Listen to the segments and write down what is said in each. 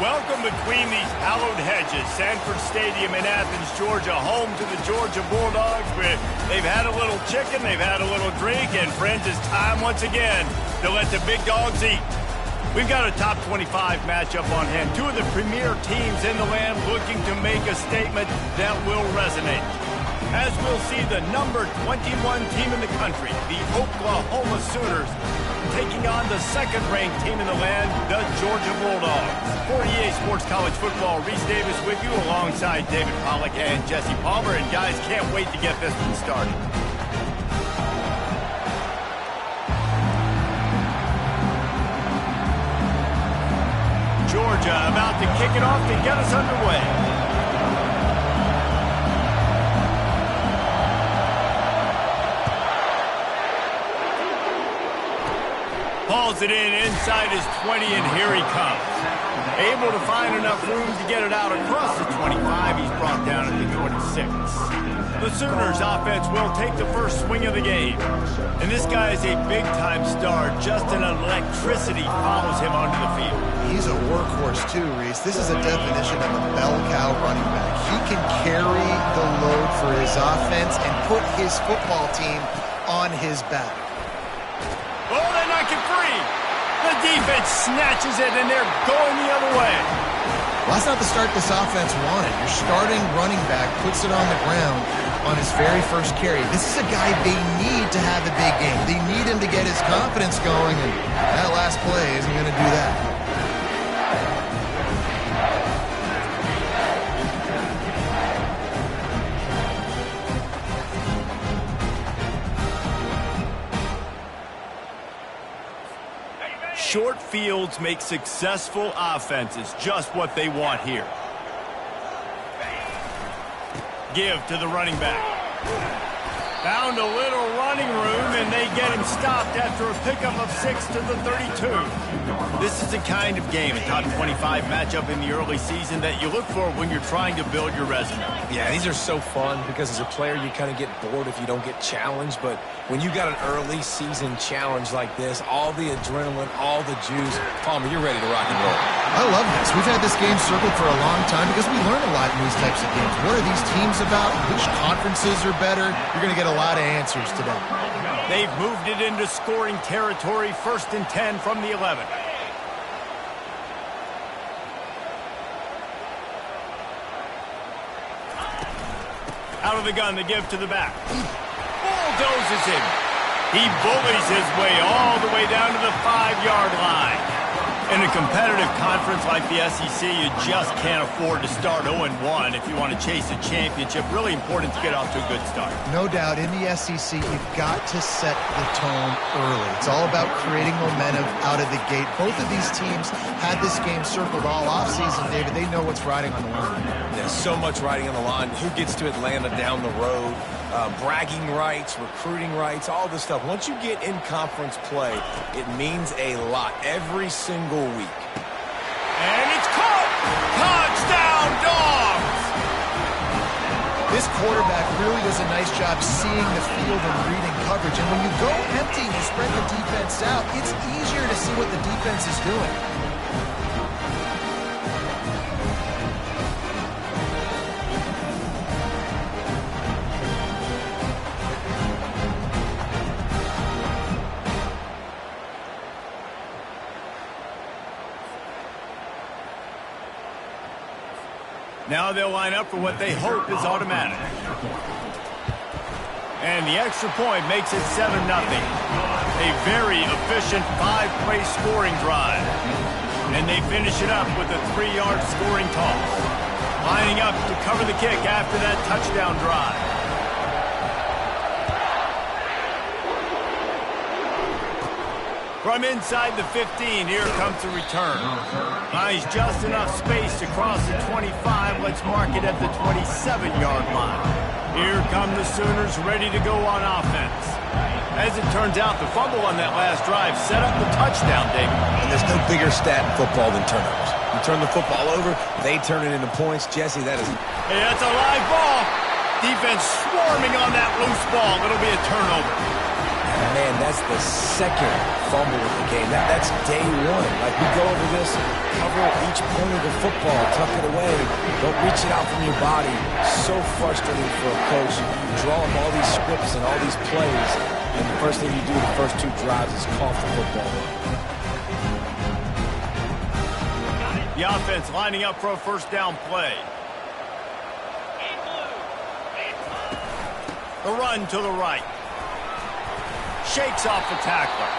Welcome between these hallowed hedges. Sanford Stadium in Athens, Georgia, home to the Georgia Bulldogs. They've had a little chicken, they've had a little drink, and friends, it's time once again to let the big dogs eat. We've got a top 25 matchup on hand. Two of the premier teams in the land looking to make a statement that will resonate. As we'll see the number 21 team in the country, the Oklahoma Sooners, taking on the second-ranked team in the land, the Georgia Bulldogs. For EA Sports College Football, Reese Davis with you alongside David Pollack and Jesse Palmer. And guys, can't wait to get this one started. Georgia about to kick it off to get us underway. Hauls it in inside his 20, and here he comes. Able to find enough room to get it out across the 25. He's brought down at the 26. The Sooners offense will take the first swing of the game. And this guy is a big-time star. Just an electricity follows him onto the field. He's a workhorse too, Reese. This is a definition of a bell cow running back. He can carry the load for his offense and put his football team on his back. Oh, they knock it free. The defense snatches it, and they're going the other way. Well, that's not the start this offense wanted. Your starting running back puts it on the ground on his very first carry. This is a guy they need to have a big game. They need him to get his confidence going, and that last play isn't going to do that. Short fields make successful offenses just what they want here. Give to the running back. Found a little running room, and they get him stopped after a pickup of 6 to the 32. This is the kind of game, a top 25 matchup in the early season, that you look for when you're trying to build your resume. Yeah, these are so fun because as a player, you kind of get bored if you don't get challenged. But when you got an early season challenge like this, all the adrenaline, all the juice, Palmer, you're ready to rock and roll. I love this. We've had this game circled for a long time because we learn a lot in these types of games. What are these teams about? Which conferences are better? You're going to get a lot of answers today. They've moved it into scoring territory, 1st and 10 from the 11. Out of the gun, the give to the back. Bulldozes him. He bullies his way all the way down to the 5-yard line. In a competitive conference like the SEC, you just can't afford to start 0-1 if you want to chase a championship. Really important to get off to a good start. No doubt, in the SEC, you've got to set the tone early. It's all about creating momentum out of the gate. Both of these teams had this game circled all offseason, David. They know what's riding on the line. There's so much riding on the line. Who gets to Atlanta down the road? Bragging rights, recruiting rights, all this stuff. Once you get in conference play, it means a lot every single week. And it's caught! Touchdown, Dogs! This quarterback really does a nice job seeing the field and reading coverage. And when you go empty and you spread the defense out, it's easier to see what the defense is doing. Now they'll line up for what they hope is automatic. And the extra point makes it 7-0. A very efficient 5-play scoring drive. And they finish it up with a 3-yard scoring toss. Lining up to cover the kick after that touchdown drive. From inside the 15, here comes the return. Finds just enough space to cross the 25. Let's mark it at the 27-yard line. Here come the Sooners ready to go on offense. As it turns out, the fumble on that last drive set up the touchdown, David. And there's no bigger stat in football than turnovers. You turn the football over, they turn it into points. Jesse, that is... Hey, that's a live ball. Defense swarming on that loose ball. It'll be a turnover. Man, that's the second fumble with the game. That's day one. Like, we go over this, cover each point of the football, tuck it away, don't reach it out from your body. So frustrating for a coach. You draw up all these scripts and all these plays, and the first thing you do the first 2 drives is cough the football. The offense lining up for a first down play. The run to the right. Shakes off the tackler.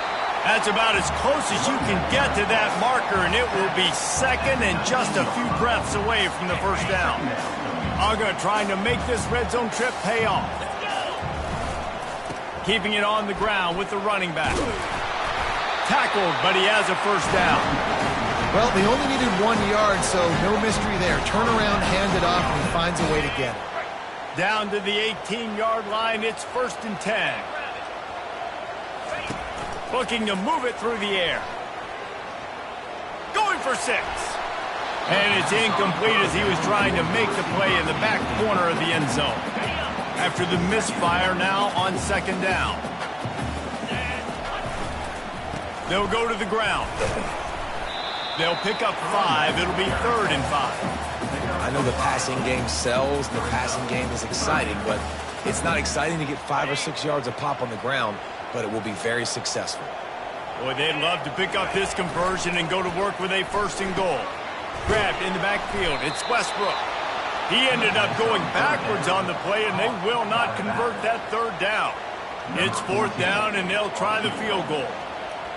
That's about as close as you can get to that marker, and it will be second and just a few breaths away from the first down. Uga trying to make this red zone trip pay off. Keeping it on the ground with the running back. Tackled, but he has a first down. Well, they only needed 1 yard, so no mystery there. Turn around, hand it off, and he finds a way to get it. Down to the 18-yard line, it's 1st and 10. Looking to move it through the air. Going for 6. And it's incomplete as he was trying to make the play in the back corner of the end zone. After the misfire, now on 2nd down. They'll go to the ground. They'll pick up 5. It'll be 3rd and 5. I know the passing game sells, and the passing game is exciting, but it's not exciting to get 5 or 6 yards a pop on the ground, but it will be very successful. Boy, they'd love to pick up this conversion and go to work with a 1st and goal. Grabbed in the backfield. It's Westbrook. He ended up going backwards on the play, and they will not convert that 3rd down. It's 4th down, and they'll try the field goal.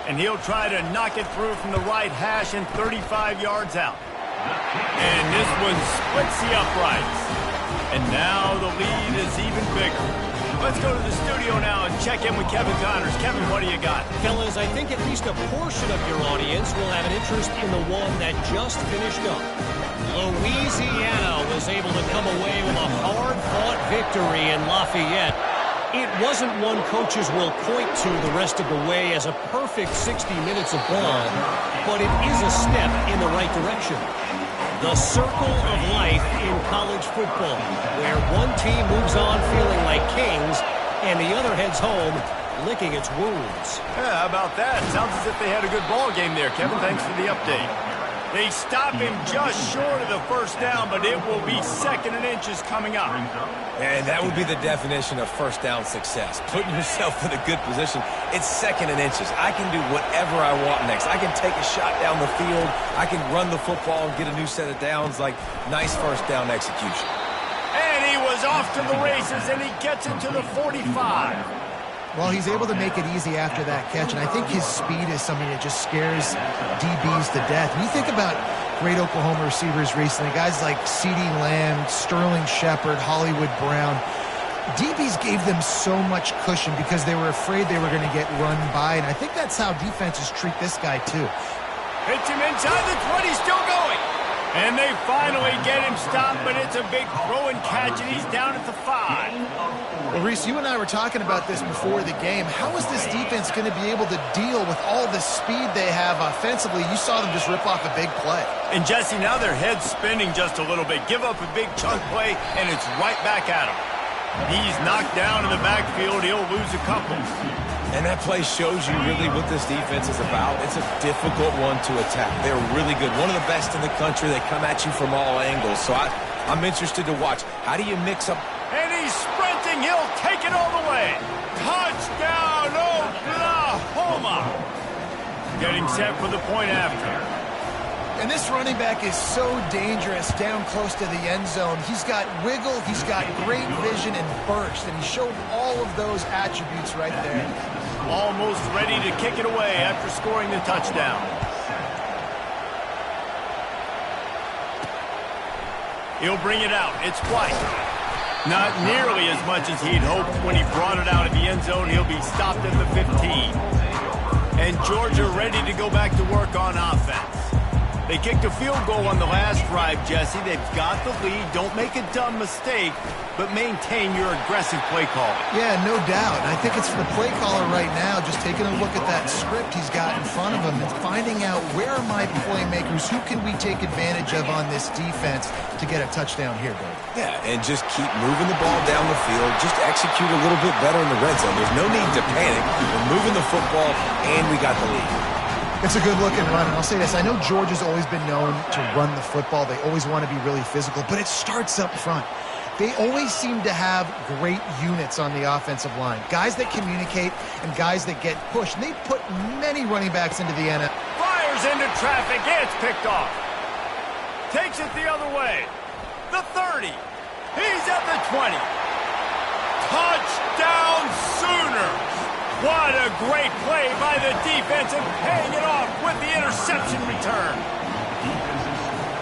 And he'll try to knock it through from the right hash and 35 yards out. And this one splits the uprights. And now the lead is even bigger. Let's go to the studio now and check in with Kevin Connors. Kevin, what do you got? Fellas, I think at least a portion of your audience will have an interest in the one that just finished up. Louisiana was able to come away with a hard-fought victory in Lafayette. It wasn't one coaches will point to the rest of the way as a perfect 60 minutes of ball, but it is a step in the right direction. The circle of life in college football, where one team moves on feeling like kings and the other heads home licking its wounds. Yeah, how about that? Sounds as if they had a good ball game there, Kevin. Thanks for the update. They stop him just short of the first down, but it will be 2nd and inches coming up. And that would be the definition of first down success. Putting yourself in a good position. It's 2nd and inches. I can do whatever I want next. I can take a shot down the field. I can run the football and get a new set of downs. Like, nice first down execution. And he was off to the races, and he gets into the 45. Well, he's able to make it easy after that catch, and I think his speed is something that just scares DBs to death. When you think about great Oklahoma receivers recently, guys like CeeDee Lamb, Sterling Shepard, Hollywood Brown, DBs gave them so much cushion because they were afraid they were going to get run by, and I think that's how defenses treat this guy too. Hits him inside the 20, still going. And they finally get him stopped, but it's a big throw and catch, and he's down at the 5. Well, Reese, you and I were talking about this before the game. How is this defense going to be able to deal with all the speed they have offensively? You saw them just rip off a big play. And, Jesse, now their head's spinning just a little bit. Give up a big chunk play, and it's right back at him. He's knocked down in the backfield. He'll lose a couple. And that play shows you really what this defense is about. It's a difficult one to attack. They're really good. One of the best in the country. They come at you from all angles. So I'm interested to watch. How do you mix up? And he's sprinting. He'll take it all the way. Touchdown, Oklahoma. Getting set for the point after. And this running back is so dangerous down close to the end zone. He's got wiggle, he's got great vision and burst, and he showed all of those attributes right there. Almost ready to kick it away after scoring the touchdown. He'll bring it out. It's White. Not nearly as much as he'd hoped when he brought it out of the end zone. He'll be stopped at the 15. And Georgia ready to go back to work on offense. They kicked a field goal on the last drive, Jesse. They've got the lead. Don't make a dumb mistake, but maintain your aggressive play call. Yeah, no doubt. And I think it's the play caller right now just taking a look at that script he's got in front of him and finding out where are my playmakers, who can we take advantage of on this defense to get a touchdown here, Dave. Yeah, and just keep moving the ball down the field. Just execute a little bit better in the red zone. There's no need to panic. We're moving the football, and we got the lead. It's a good-looking run, and I'll say this. I know Georgia's always been known to run the football. They always want to be really physical, but it starts up front. They always seem to have great units on the offensive line, guys that communicate and guys that get pushed. And they put many running backs into the NFL. Fires into traffic. It's picked off. Takes it the other way. The 30. He's at the 20. Touchdown Sooners. What a great play by the defense and paying it off with the interception return.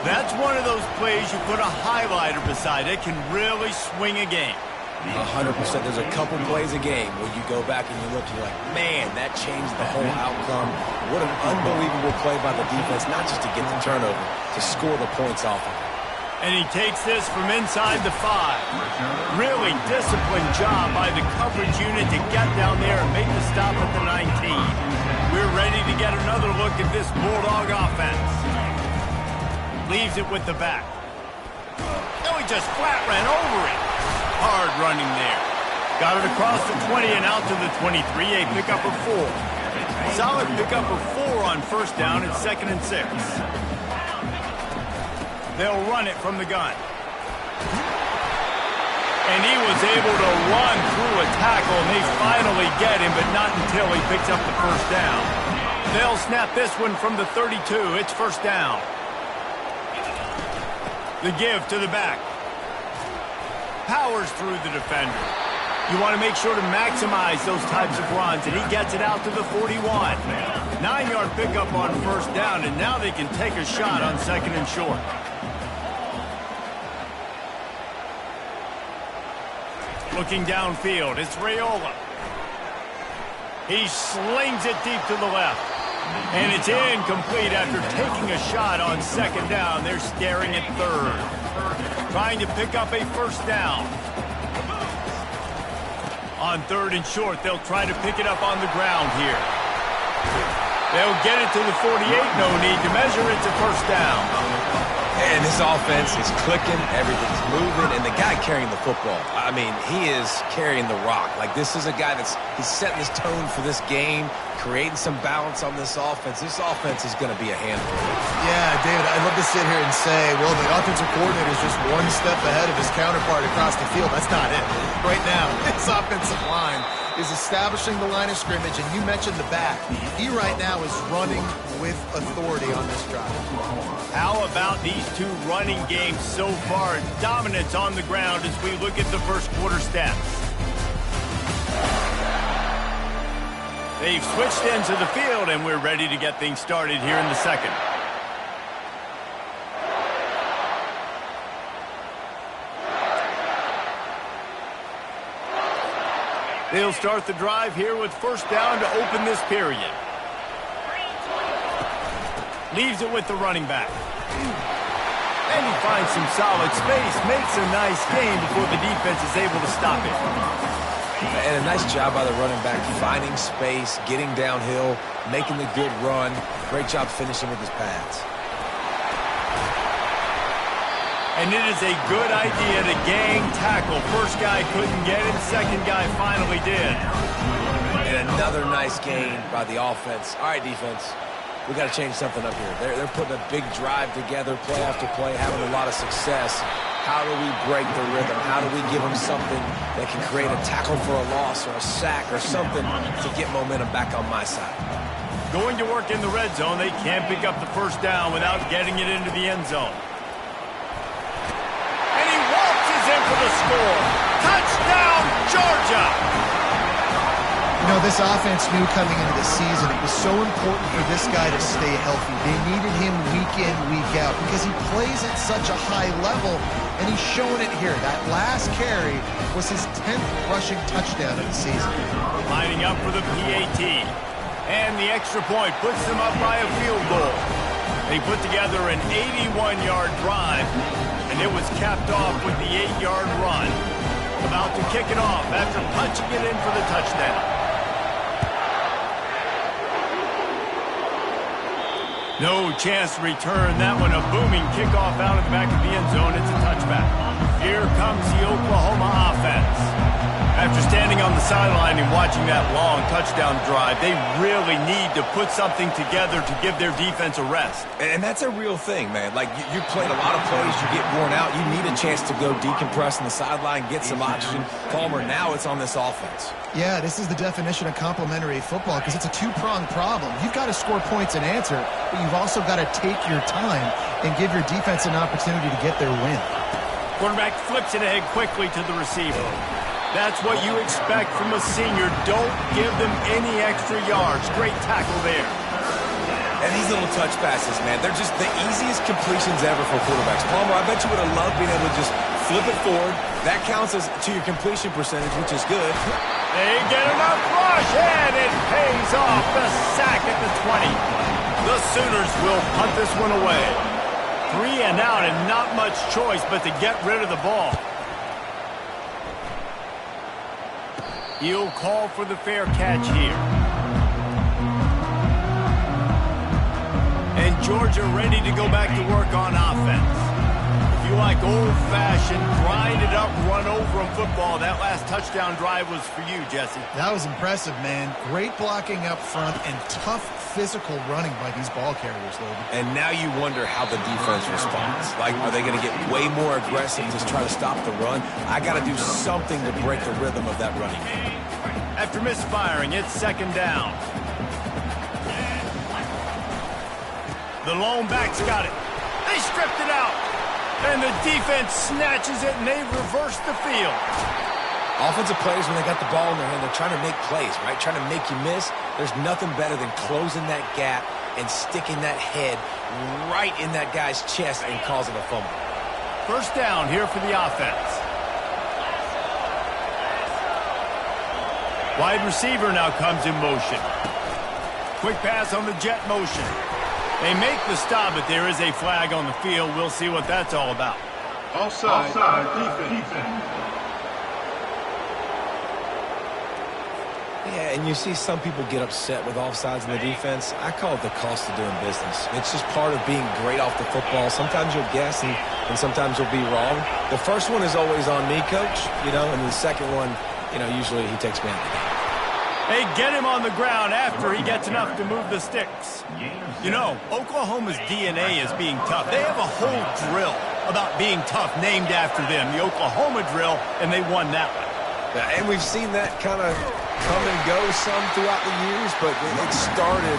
That's one of those plays you put a highlighter beside. It can really swing a game. 100%. There's a couple plays a game where you go back and you look, you're like, man, that changed the whole outcome. What an unbelievable play by the defense, not just to get the turnover, to score the points off of it. And he takes this from inside the 5. Really disciplined job by the coverage unit to get down there and make the stop at the 19. We're ready to get another look at this Bulldog offense. Leaves it with the back. Oh, he just flat ran over it. Hard running there. Got it across the 20 and out to the 23. A pickup of 4. Solid pickup of 4 on first down and 2nd and 6. They'll run it from the gun. And he was able to run through a tackle, and they finally get him, but not until he picks up the first down. They'll snap this one from the 32. It's first down. The give to the back. Powers through the defender. You want to make sure to maximize those types of runs, and he gets it out to the 41. 9-yard pickup on first down, and now they can take a shot on 2nd and short. Looking downfield, it's Raiola. He slings it deep to the left. And it's incomplete after taking a shot on 2nd down. They're staring at 3rd. Trying to pick up a first down. On 3rd and short, they'll try to pick it up on the ground here. They'll get it to the 48. No need to measure. It's a first down. And this offense is clicking, everything's moving, and the guy carrying the football, I mean, he is carrying the rock. Like, this is a guy he's setting his tone for this game, creating some balance on this offense. This offense is going to be a handful. Yeah, David, I'd love to sit here and say, well, the offensive coordinator is just one step ahead of his counterpart across the field. That's not it. Right now, this offensive line is establishing the line of scrimmage, and you mentioned the back. He right now is running with authority on this drive. How about these two running games so far? Dominance on the ground as we look at the first quarter stats. They've switched into the field, and we're ready to get things started here in the second. They'll start the drive here with first down to open this period. Leaves it with the running back. And he finds some solid space, makes a nice gain before the defense is able to stop it. And a nice job by the running back, finding space, getting downhill, making the good run. Great job finishing with his pads. And it is a good idea to gang tackle. First guy couldn't get it, second guy finally did. And another nice gain by the offense. All right, defense, we got to change something up here. They're putting a big drive together, play after play, having a lot of success. How do we break the rhythm? How do we give them something that can create a tackle for a loss or a sack or something to get momentum back on my side? Going to work in the red zone. They can't pick up the first down without getting it into the end zone. And he waltzes in for the score. Touchdown, Georgia! You know, this offense knew coming into the season it was so important for this guy to stay healthy. They needed him week in, week out because he plays at such a high level, and he's showing it here. That last carry was his 10th rushing touchdown of the season. Lining up for the PAT. And the extra point puts them up by a field goal. They put together an 81-yard drive, and it was capped off with the 8-yard run. About to kick it off after punching it in for the touchdown. No chance to return that one. A booming kickoff out of the back of the end zone. It's a touchback. Here comes the Oklahoma offense. After standing on the sideline and watching that long touchdown drive, they really need to put something together to give their defense a rest. And that's a real thing, man. Like, you played a lot of plays, you get worn out, you need a chance to go decompress on the sideline, get some oxygen. Palmer, now it's on this offense. Yeah, this is the definition of complementary football because it's a two-pronged problem. You've got to score points and answer, but you've also got to take your time and give your defense an opportunity to get their win. Quarterback flips it ahead quickly to the receiver. That's what you expect from a senior. Don't give them any extra yards. Great tackle there. And these little touch passes, man, they're just the easiest completions ever for quarterbacks. Palmer, I bet you would have loved being able to just flip it forward. That counts as to your completion percentage, which is good. They get enough rush, and it pays off. The sack at the 20. The Sooners will punt this one away. 3 and out, and not much choice but to get rid of the ball. He'll call for the fair catch here. And Georgia ready to go back to work on offense. If you like old-fashioned, grind-it-up, run-over-'em football, that last touchdown drive was for you, Jesse. That was impressive, man. Great blocking up front and tough physical running by these ball carriers, Logan. And now you wonder how the defense responds. Like, are they going to get way more aggressive, just try to stop the run? I got to do something to break the rhythm of that running game. After misfiring, it's second down. The lone back's got it. They stripped it out. And the defense snatches it, and they reverse the field. Offensive players, when they got the ball in their hand, they're trying to make plays, right? Trying to make you miss. There's nothing better than closing that gap and sticking that head right in that guy's chest and causing a fumble. First down here for the offense. Wide receiver now comes in motion. Quick pass on the jet motion. They make the stop, but there is a flag on the field. We'll see what that's all about. Offside defense. Yeah, and you see some people get upset with offsides in the defense. I call it the cost of doing business. It's just part of being great off the football. Sometimes you'll guess, and sometimes you'll be wrong. The first one is always on me, Coach, and the second one, usually he takes me out of the game. They get him on the ground after he gets enough to move the sticks. Oklahoma's DNA is being tough. They have a whole drill about being tough named after them, the Oklahoma drill, and they won that one. Yeah, and we've seen that kind of come and go some throughout the years, but it started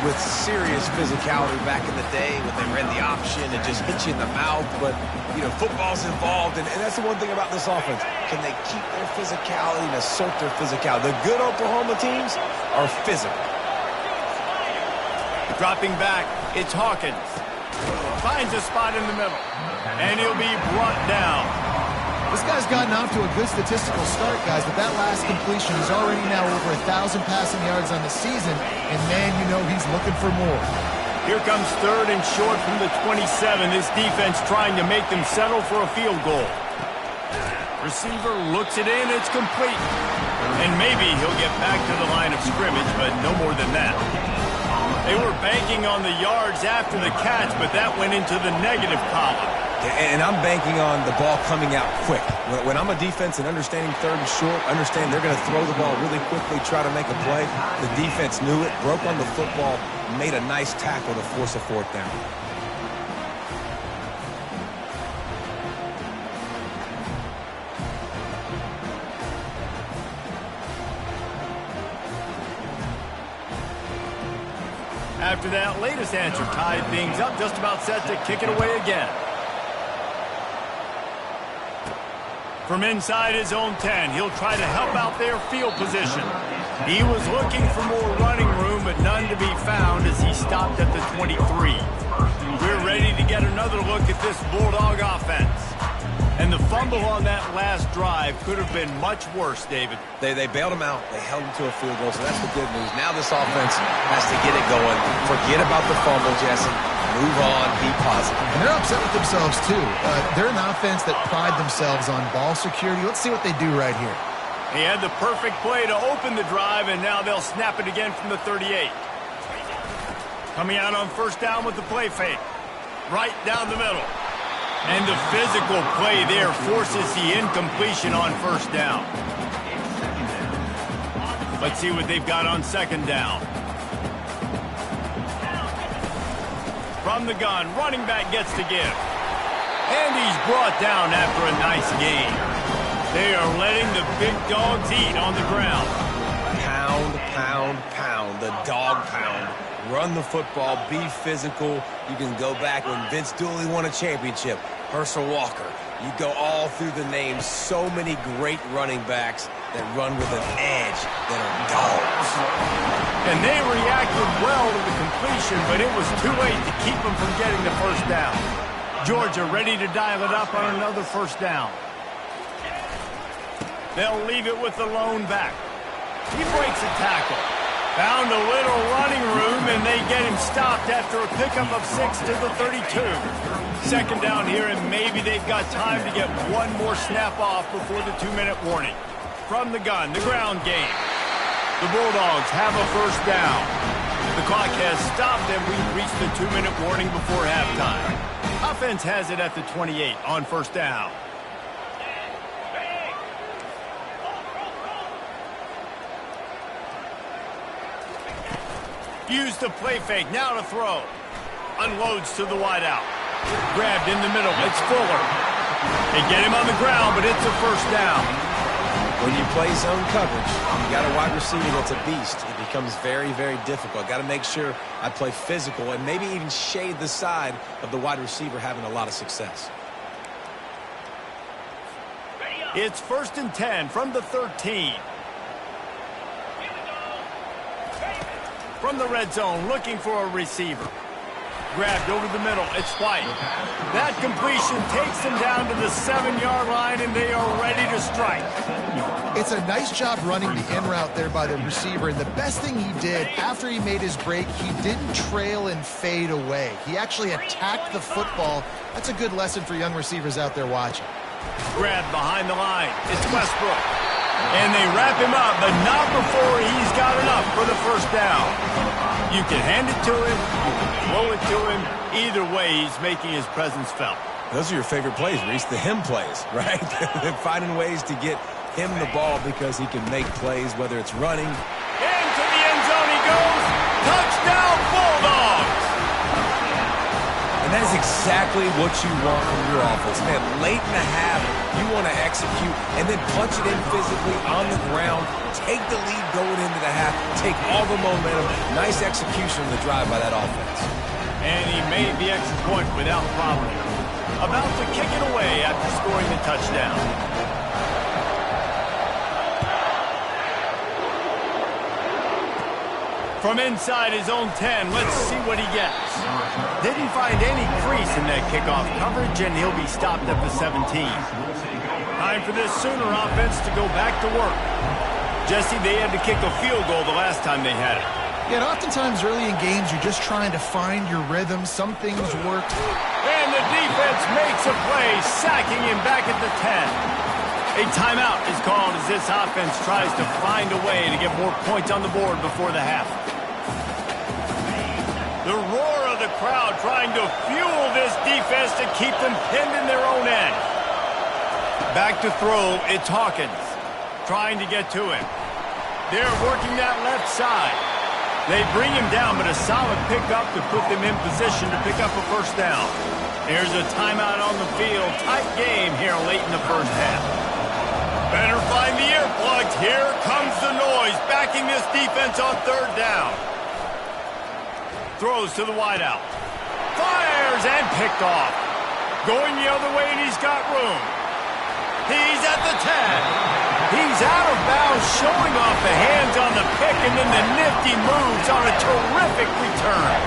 with serious physicality back in the day when they ran the option and just hit you in the mouth. But, football's involved, and that's the one thing about this offense. Can they keep their physicality and assert their physicality? The good Oklahoma teams are physical. Dropping back, it's Hawkins. Finds a spot in the middle, and he'll be brought down. This guy's gotten off to a good statistical start, guys, but that last completion is already now over 1,000 passing yards on the season, and man, he's looking for more. Here comes third and short from the 27. This defense trying to make them settle for a field goal. Receiver looks it in, it's complete. And maybe he'll get back to the line of scrimmage, but no more than that. They were banking on the yards after the catch, but that went into the negative column. And I'm banking on the ball coming out quick. When I'm a defense and understanding third and short, understand they're going to throw the ball really quickly, try to make a play. The defense knew it, broke on the football, made a nice tackle to force a fourth down. After that latest answer tied things up, just about set to kick it away again. From inside his own 10, he'll try to help out their field position. He was looking for more running room, but none to be found as he stopped at the 23. We're ready to get another look at this Bulldog offense. And the fumble on that last drive could have been much worse, David. They bailed him out. They held him to a field goal, so that's the good news. Now this offense has to get it going. Forget about the fumble, Jesse. Move on, be positive. And they're upset with themselves, too. They're an offense that pride themselves on ball security. Let's see what they do right here. He had the perfect play to open the drive, and now they'll snap it again from the 38. Coming out on first down with the play fake. Right down the middle. And the physical play there forces the incompletion on first down. Let's see what they've got on second down. From the gun, running back gets to give. And he's brought down after a nice gain. They are letting the big dogs eat on the ground. Pound, pound, pound. The dog pound. Run the football, be physical. You can go back when Vince Dooley won a championship. Herschel Walker. You go all through the names. So many great running backs that run with an edge that are dogs. And they reacted well to the completion, but it was too late to keep them from getting the first down. Georgia ready to dial it up on another first down. They'll leave it with the lone back. He breaks a tackle. Found a little running room, and they get him stopped after a pickup of 6 to the 32. Second down here, and maybe they've got time to get one more snap off before the 2-minute warning. From the gun, the ground game. The Bulldogs have a first down. The clock has stopped, and we've reached the 2-minute warning before halftime. Offense has it at the 28 on first down. Use the play fake, now to throw. Unloads to the wideout. Grabbed in the middle, it's Fuller. They get him on the ground, but it's a first down. When you play zone coverage, you got a wide receiver that's a beast. It becomes very, very difficult. Got to make sure I play physical and maybe even shade the side of the wide receiver having a lot of success. It's 1st and 10 from the 13. From the red zone, looking for a receiver. Grabbed over the middle, it's White. That completion takes them down to the 7-yard line, and they are ready to strike. It's a nice job running the in route there by the receiver, and the best thing he did after he made his break, he didn't trail and fade away. He actually attacked the football. That's a good lesson for young receivers out there watching. Grabbed behind the line, it's Westbrook. And they wrap him up, but not before he's got enough for the first down. You can hand it to him, you can throw it to him. Either way, he's making his presence felt. Those are your favorite plays, Reese, the him plays, right? Finding ways to get him the ball because he can make plays, whether it's running. Into the end zone he goes. Touchdown, Bulldogs! And that is exactly what you want from your offense. Man, late in the half, you want to execute and then punch it in physically on the ground, take the lead going into the half, take all the momentum. Nice execution of the drive by that offense. And he made the extra point without problem. About to kick it away after scoring the touchdown. From inside his own 10, let's see what he gets. Didn't find any crease in that kickoff coverage, and he'll be stopped at the 17. Time for this Sooner offense to go back to work. Jesse, they had to kick a field goal the last time they had it. Yeah, and oftentimes early in games, you're just trying to find your rhythm. Some things work. And the defense makes a play, sacking him back at the 10. A timeout is called as this offense tries to find a way to get more points on the board before the half. The roar of the crowd trying to fuel this defense to keep them pinned in their own end. Back to throw, it's Hawkins trying to get to him. They're working that left side. They bring him down, but a solid pickup to put them in position to pick up a first down. There's a timeout on the field. Tight game here late in the first half. Better find the earplugs. Here comes the noise, backing this defense on third down. Throws to the wideout. Fires and picked off. Going the other way, and he's got room. He's at the 10. He's out of bounds, showing off the hands on the pick, and then the nifty moves on a terrific return.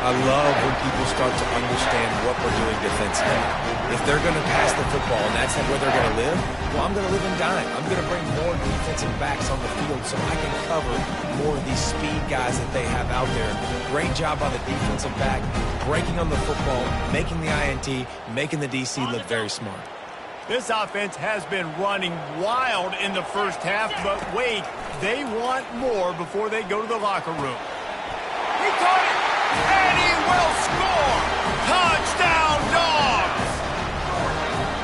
I love when people start to understand what we're doing defensively. If they're going to pass the football and that's where they're going to live, well, I'm going to live and dime. I'm going to bring more defensive backs on the field so I can cover more of these speed guys that they have out there. Great job by the defensive back, breaking on the football, making the INT, making the DC look very smart. This offense has been running wild in the first half, but wait, they want more before they go to the locker room. He caught it, and he will score! Touchdown, Dogs!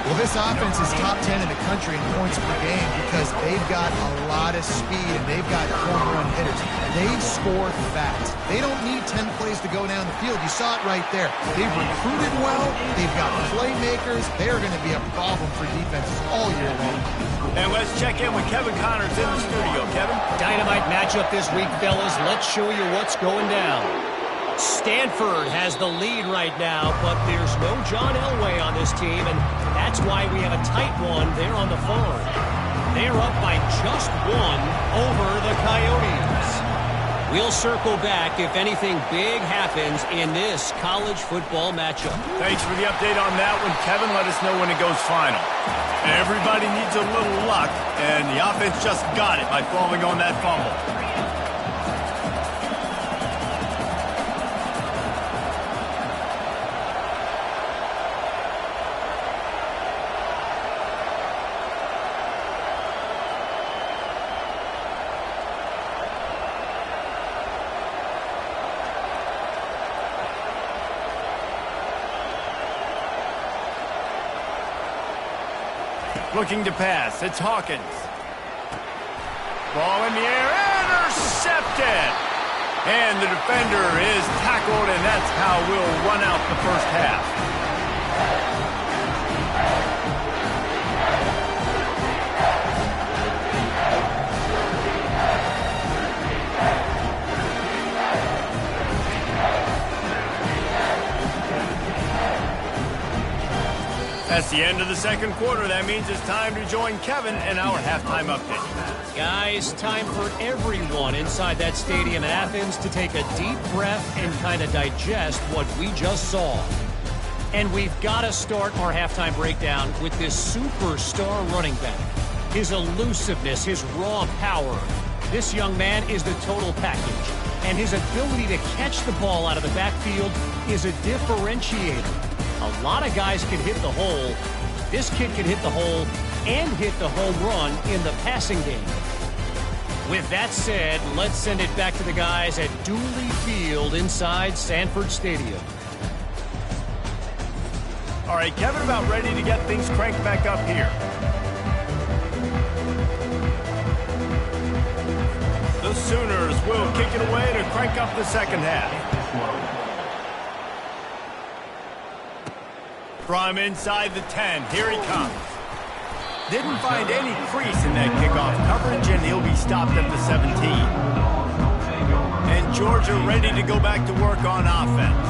Well, this offense is top 10 in the country in points per game because they've got a lot of speed and they've got home run hitters. They score fast. They don't need 10 plays to go down the field. You saw it right there. They've recruited well. They've got playmakers. They're going to be a problem for defenses all year long. And let's check in with Kevin Connors in the studio. Kevin? Dynamite matchup this week, fellas. Let's show you what's going down. Stanford has the lead right now, but there's no John Elway on this team, and that's why we have a tight one there on the farm. They're up by just one over the Coyotes. We'll circle back if anything big happens in this college football matchup. Thanks for the update on that one, Kevin. Let us know when it goes final. Everybody needs a little luck, and the offense just got it by falling on that fumble. Looking to pass. It's Hawkins. Ball in the air. Intercepted. And the defender is tackled, and that's how we'll run out the first half. That's the end of the second quarter. That means it's time to join Kevin in our halftime update. Guys, time for everyone inside that stadium in Athens to take a deep breath and kind of digest what we just saw. And we've got to start our halftime breakdown with this superstar running back. His elusiveness, his raw power. This young man is the total package. And his ability to catch the ball out of the backfield is a differentiator. A lot of guys can hit the hole. This kid can hit the hole and hit the home run in the passing game. With that said, let's send it back to the guys at Dooley Field inside Sanford Stadium. All right, Kevin, about ready to get things cranked back up here. The Sooners will kick it away to crank up the second half. From inside the 10, here he comes. Didn't find any crease in that kickoff coverage, and he'll be stopped at the 17. And Georgia ready to go back to work on offense.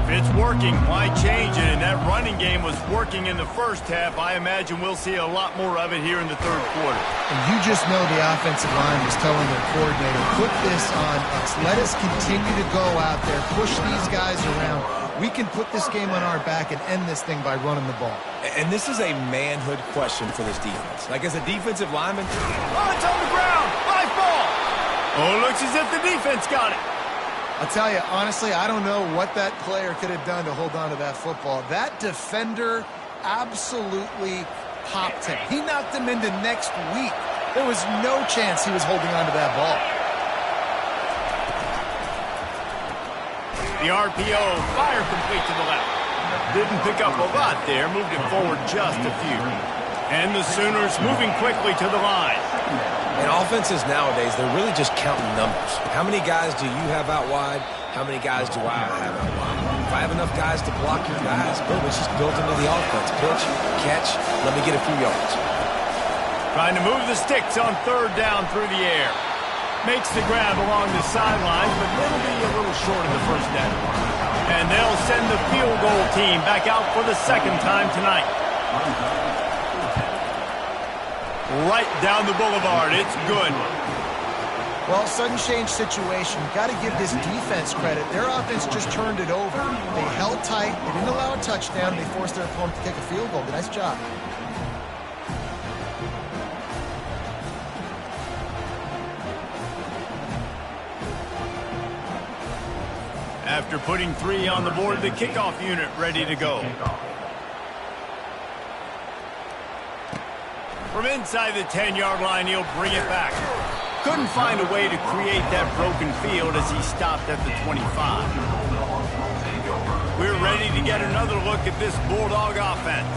If it's working, why change it? And that running game was working in the first half. I imagine we'll see a lot more of it here in the third quarter. And you just know the offensive line was telling their coordinator, put this on us. Let us continue to go out there, push these guys around. We can put this game on our back and end this thing by running the ball. And this is a manhood question for this defense. Like, as a defensive lineman, oh, it's on the ground. High ball. Oh, looks as if the defense got it. I'll tell you, honestly, I don't know what that player could have done to hold on to that football. That defender absolutely popped him. He knocked him into next week. There was no chance he was holding on to that ball. The RPO, fire complete to the left. Didn't pick up a lot there, moved it forward just a few. And the Sooners moving quickly to the line. And offenses nowadays, they're really just counting numbers. How many guys do you have out wide? How many guys do I have out wide? If I have enough guys to block your guys, boom, it's just built into the offense. Pitch, catch, let me get a few yards. Trying to move the sticks on third down through the air. Makes the grab along the sidelines, but it'll be a little short of the first down. And they'll send the field goal team back out for the second time tonight. Right down the boulevard. It's good. Well, sudden change situation. Got to give this defense credit. Their offense just turned it over. They held tight. They didn't allow a touchdown. They forced their opponent to kick a field goal. Nice job. After putting 3 on the board, the kickoff unit ready to go. From inside the 10-yard line, he'll bring it back. Couldn't find a way to create that broken field as he stopped at the 25. We're ready to get another look at this Bulldog offense.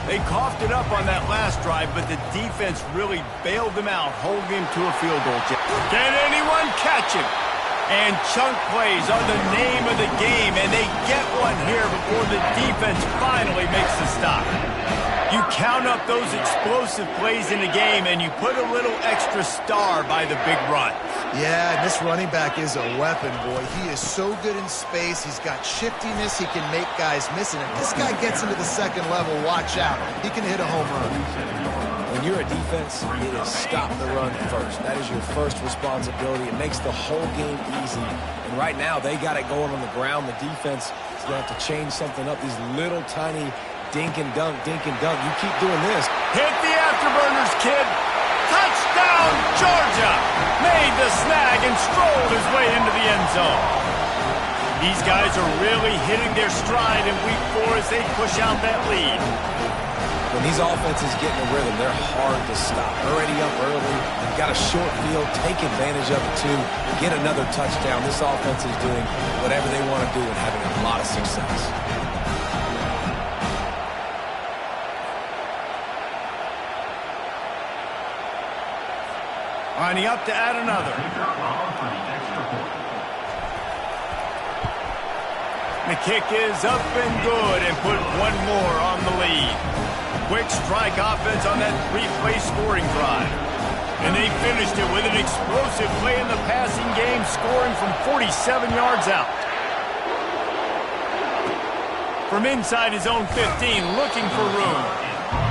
They coughed it up on that last drive, but the defense really bailed them out, holding him to a field goal. Can anyone catch him? And chunk plays are the name of the game, and they get one here before the defense finally makes the stop. You count up those explosive plays in the game, and you put a little extra star by the big run. Yeah, and this running back is a weapon, boy. He is so good in space. He's got shiftiness. He can make guys miss it. If this guy gets into the second level, watch out. He can hit a home run. When you're a defense, it is stop the run first. That is your first responsibility. It makes the whole game easy. And right now, they got it going on the ground. The defense is going to have to change something up. These little tiny dink and dunk, dink and dunk. You keep doing this. Hit the afterburners, kid. Touchdown, Georgia. Made the snag and strolled his way into the end zone. These guys are really hitting their stride in week 4 as they push out that lead. When these offenses get in a rhythm, they're hard to stop. Already up early, got a short field, take advantage of it too, get another touchdown. This offense is doing whatever they want to do and having a lot of success. Lining up to add another. The kick is up and good and put one more on the lead. Quick strike offense on that 3-play scoring drive. And they finished it with an explosive play in the passing game, scoring from 47 yards out. From inside his own 15, looking for room.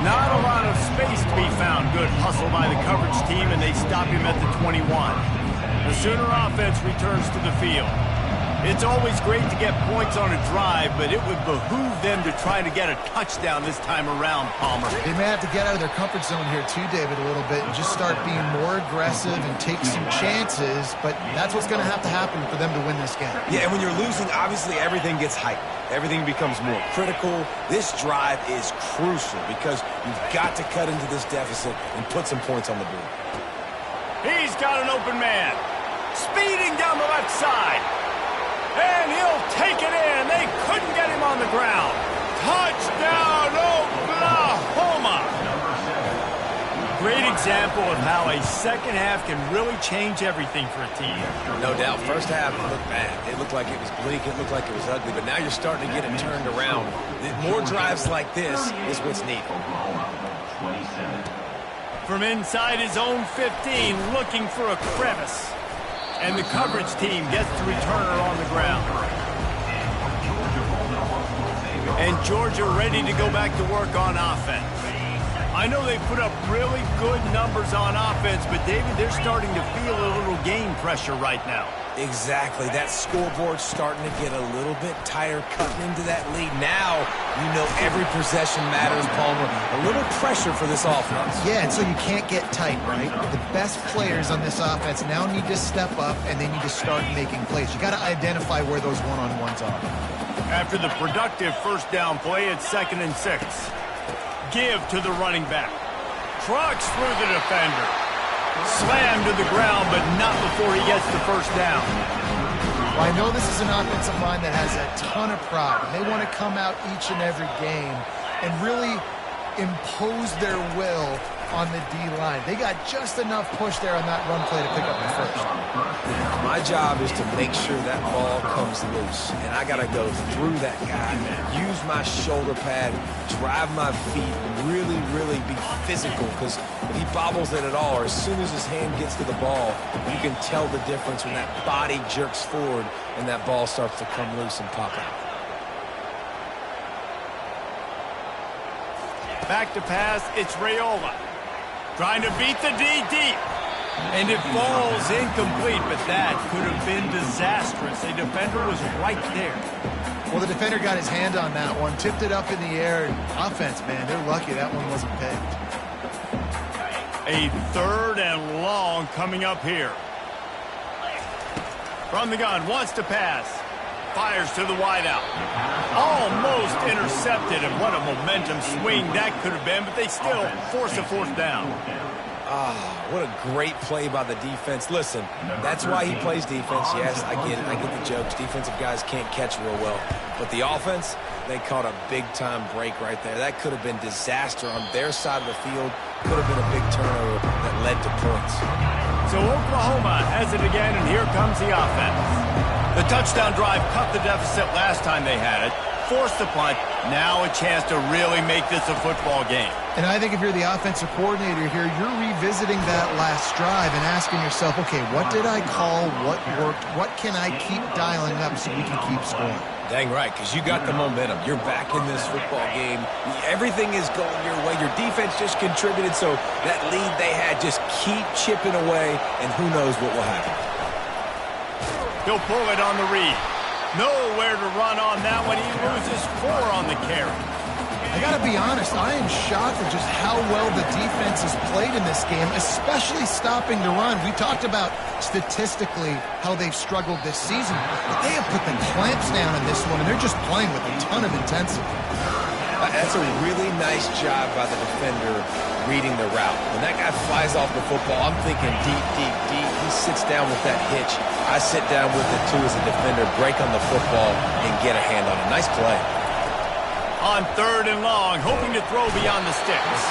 Not a lot of space to be found. Good hustle by the coverage team, and they stop him at the 21. The Sooner offense returns to the field. It's always great to get points on a drive, but it would behoove them to try to get a touchdown this time around, Palmer. They may have to get out of their comfort zone here too, David, a little bit and just start being more aggressive and take some chances, but that's what's going to have to happen for them to win this game. Yeah, and when you're losing, obviously everything gets heightened. Everything becomes more critical. This drive is crucial because you've got to cut into this deficit and put some points on the board. He's got an open man. Speeding down the left side. And he'll take it in. They couldn't get him on the ground. Touchdown, Oklahoma. Great example of how a second half can really change everything for a team. No doubt. First half looked bad. It looked like it was bleak. It looked like it was ugly. But now you're starting to get it turned around. More drives like this is what's needed. From inside his own 15, looking for a crevice. And the coverage team gets the returner on the ground. And Georgia ready to go back to work on offense. I know they put up really good numbers on offense, but David, they're starting to feel a little game pressure right now. Exactly. That scoreboard's starting to get a little bit tighter, cutting into that lead. Now, you know every possession matters, Palmer. A little pressure for this offense. Yeah, and so you can't get tight, right? The best players on this offense now need to step up, and they need to start making plays. You got to identify where those one-on-ones are. After the productive first down play, it's 2nd and 6. Give to the running back. Trucks through the defender. Slammed to the ground, but not before he gets the first down. Well, I know this is an offensive line that has a ton of pride. They want to come out each and every game and really impose their will on the D-line. They got just enough push there on that run play to pick up the first. My job is to make sure that ball comes loose, and I got to go through that guy, use my shoulder pad, drive my feet, really, really be physical, because if he bobbles it at all, or as soon as his hand gets to the ball, you can tell the difference when that body jerks forward and that ball starts to come loose and pop out. Back to pass, it's Raiola. Trying to beat the D deep. And it falls incomplete, but that could have been disastrous. A defender was right there. Well, the defender got his hand on that one, tipped it up in the air. Offense, man, they're lucky that one wasn't picked. A 3rd and long coming up here. From the gun, wants to pass. Fires to the wideout. Almost intercepted, and what a momentum swing that could have been, but they still force a 4th down. What a great play by the defense. Listen, that's why he plays defense. Yes, I get it. I get the jokes. Defensive guys can't catch real well. But the offense, they caught a big-time break right there. That could have been disaster on their side of the field. Could have been a big turnover that led to points. So Oklahoma has it again, and here comes the offense. The touchdown drive cut the deficit last time they had it. Forced the punt. Now a chance to really make this a football game. And I think if you're the offensive coordinator here, you're revisiting that last drive and asking yourself, okay, what did I call? What worked? What can I keep dialing up so we can keep scoring? Dang right, because you got the momentum. You're back in this football game. Everything is going your way. Your defense just contributed, so that lead they had, just keep chipping away, and who knows what will happen. He'll pull it on the read. Nowhere to run on that one. He loses 4 on the carry. I got to be honest, I am shocked at just how well the defense has played in this game, especially stopping the run. We talked about statistically how they've struggled this season, but they have put the clamps down in this one, and they're just playing with a ton of intensity. That's a really nice job by the defender reading the route. When that guy flies off the football, I'm thinking deep, deep, deep. He sits down with that hitch. I sit down with it, too, as a defender, break on the football, and get a hand on it. Nice play. On 3rd and long, hoping to throw beyond the sticks.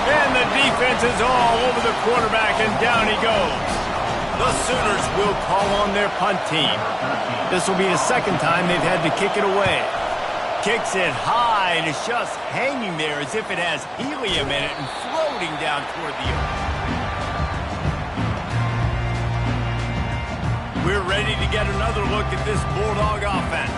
And the defense is all over the quarterback, and down he goes. The Sooners will call on their punt team. This will be the 2nd time they've had to kick it away. Kicks it high, and it's just hanging there as if it has helium in it and floating down toward the earth. We're ready to get another look at this Bulldog offense.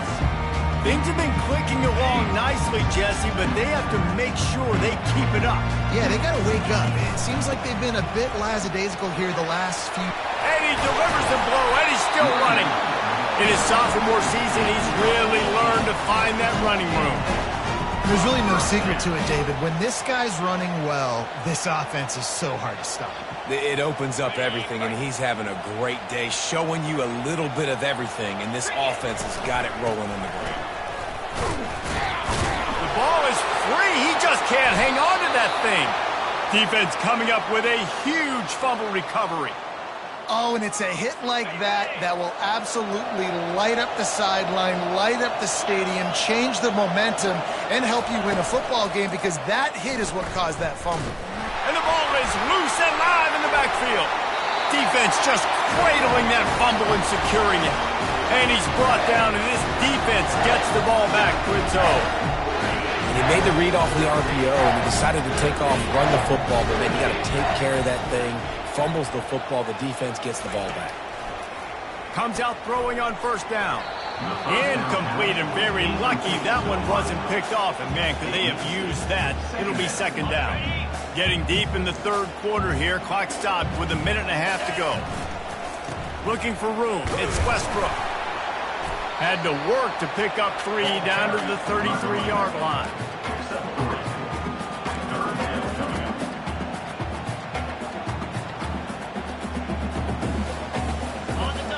Things have been clicking along nicely, Jesse, but they have to make sure they keep it up. Yeah, they got to wake up. It seems like they've been a bit lackadaisical here the last few. And he delivers the blow, and he's still running. In his sophomore season, he's really learned to find that running room. There's really no secret to it, David. When this guy's running well, this offense is so hard to stop. It opens up everything, and he's having a great day, showing you a little bit of everything, and this offense has got it rolling on the ground. The ball is free. He just can't hang on to that thing. Defense coming up with a huge fumble recovery. Oh, and it's a hit like that that will absolutely light up the sideline, light up the stadium, change the momentum, and help you win a football game, because that hit is what caused that fumble. And the ball is loose and live in the backfield. Defense just cradling that fumble and securing it. And he's brought down, and this defense gets the ball back to its own. And he made the read off the RPO, and he decided to take off, run the football, but then you got to take care of that thing. Fumbles the football, the defense gets the ball back. Comes out throwing on 1st down. Incomplete, and very lucky that one wasn't picked off. And man, could they have used that. It'll be 2nd down. Getting deep in the 3rd quarter here. Clock stopped with 1.5 minutes to go. Looking for room. It's Westbrook. Had to work to pick up 3 down to the 33-yard line.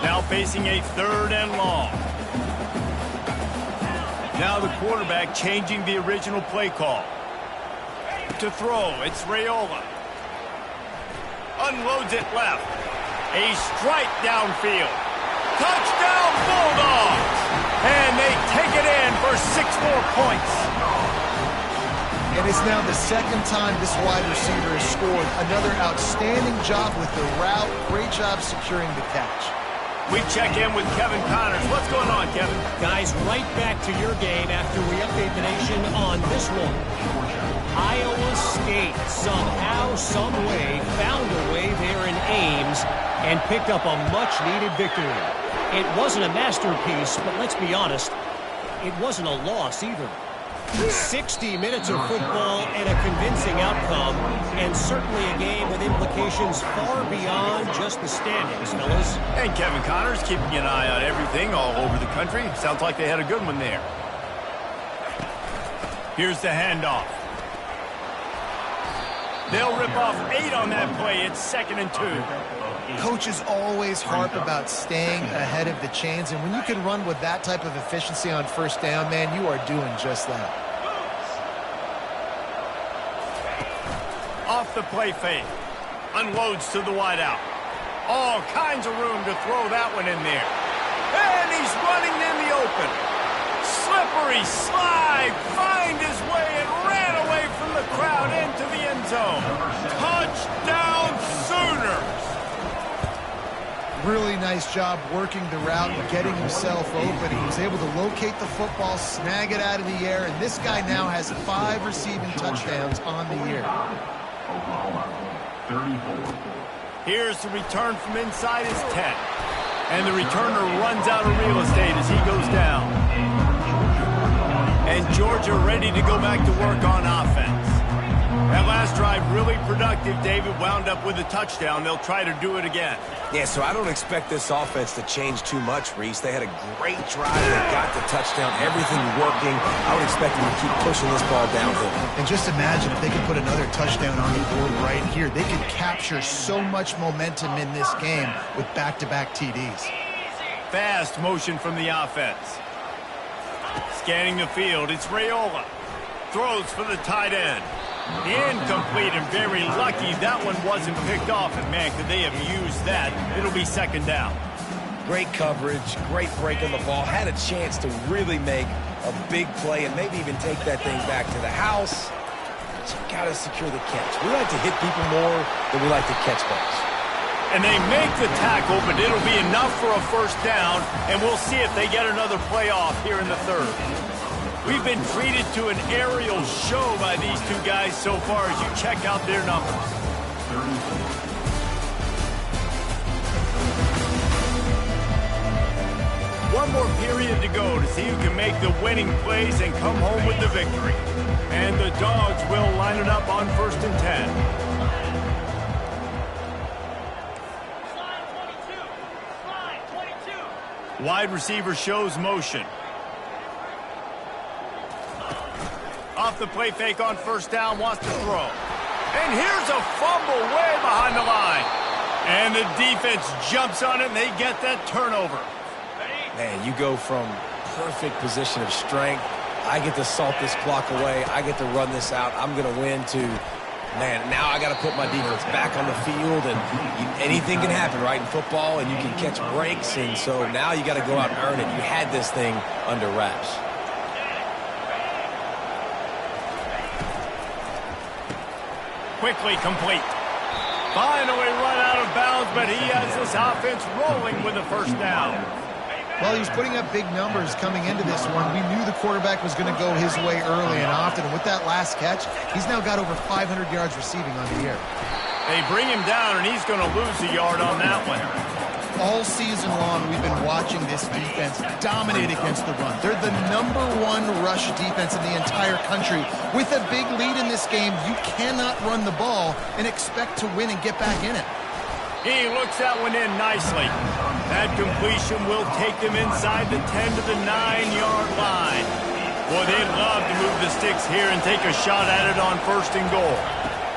Now facing a 3rd and long. Now the quarterback changing the original play call. To throw, it's Raiola. Unloads it left. A strike downfield. Touchdown Bulldogs! And they take it in for 6 more points. And it's now the 2nd time this wide receiver has scored. Another outstanding job with the route. Great job securing the catch. We check in with Kevin Connors. What's going on, Kevin? Guys, right back to your game after we update the nation on this one. Iowa State somehow, some way, found a way there in Ames and picked up a much-needed victory. It wasn't a masterpiece, but let's be honest, it wasn't a loss either. 60 minutes of football and a convincing outcome, and certainly a game with implications far beyond just the standings, fellas. And Kevin Connors keeping an eye on everything all over the country. Sounds like they had a good one there. Here's the handoff. They'll rip off 8 on that play. It's 2nd and 2. Coaches always harp about staying ahead of the chains, and when you can run with that type of efficiency on first down, man, you are doing just that. Off the play fake. Unloads to the wideout. All kinds of room to throw that one in there. And he's running in the open. Slippery slide. Find his way and ran away from the crowd into the end zone. Touchdown Sooners. Really nice job working the route and getting himself open. He was able to locate the football, snag it out of the air, and this guy now has 5 receiving touchdowns on the year. Oklahoma, 34. Here's the return from inside his 10. And the returner runs out of real estate as he goes down. And Georgia ready to go back to work on offense. That last drive really productive. David wound up with a touchdown. They'll try to do it again. Yeah, so I don't expect this offense to change too much, Reese. They had a great drive. They got the touchdown. Everything working. I would expect them to keep pushing this ball downhill. And just imagine if they could put another touchdown on the board right here. They could capture so much momentum in this game with back-to-back TDs. Fast motion from the offense. Scanning the field, it's Raiola. Throws for the tight end. Incomplete and very lucky that one wasn't picked off. And, man, could they have used that? It'll be 2nd down. Great coverage, great break on the ball. Had a chance to really make a big play and maybe even take that thing back to the house. But you got to secure the catch. We like to hit people more than we like to catch balls. And they make the tackle, but it'll be enough for a 1st down, and we'll see if they get another play off here in the 3rd. We've been treated to an aerial show by these two guys so far as you check out their numbers. One more period to go to see who can make the winning plays and come home with the victory. And the Dogs will line it up on 1st and 10. Wide receiver shows motion. Off the play fake on 1st down, wants to throw. And here's a fumble way behind the line. And the defense jumps on it, and they get that turnover. Man, you go from perfect position of strength. I get to salt this clock away. I get to run this out. I'm going to win to, man, now I got to put my defense back on the field. And anything can happen, right, in football, and you can catch breaks. And so now you got to go out and earn it. You had this thing under wraps. Quickly complete. Finally run out of bounds, but he has this offense rolling with a 1st down. Well, he was putting up big numbers coming into this one. We knew the quarterback was going to go his way early and often. And with that last catch, he's now got over 500 yards receiving on the year. They bring him down, and he's going to lose a yard on that one. All season long, we've been watching this defense dominate against the run. They're the #1 rush defense in the entire country. With a big lead in this game, you cannot run the ball and expect to win and get back in it. He looks that one in nicely. That completion will take them inside the 10 to the 9-yard line. Boy, they'd love to move the sticks here and take a shot at it on 1st and goal.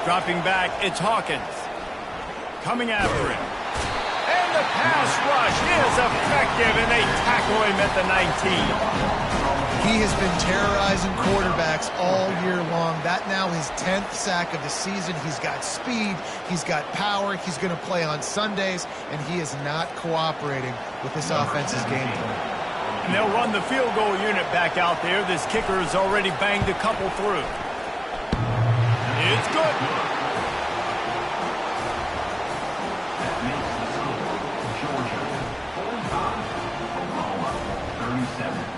Dropping back, it's Hawkins. Coming after him. And the pass rush is effective, and they tackle him at the 19. He has been terrorizing quarterbacks all year long. That now his 10th sack of the season. He's got speed. He's got power. He's going to play on Sundays, and he is not cooperating with this offense's game plan. And they'll run the field goal unit back out there. This kicker has already banged a couple through. It's good. Georgia, 45. Oklahoma, 37.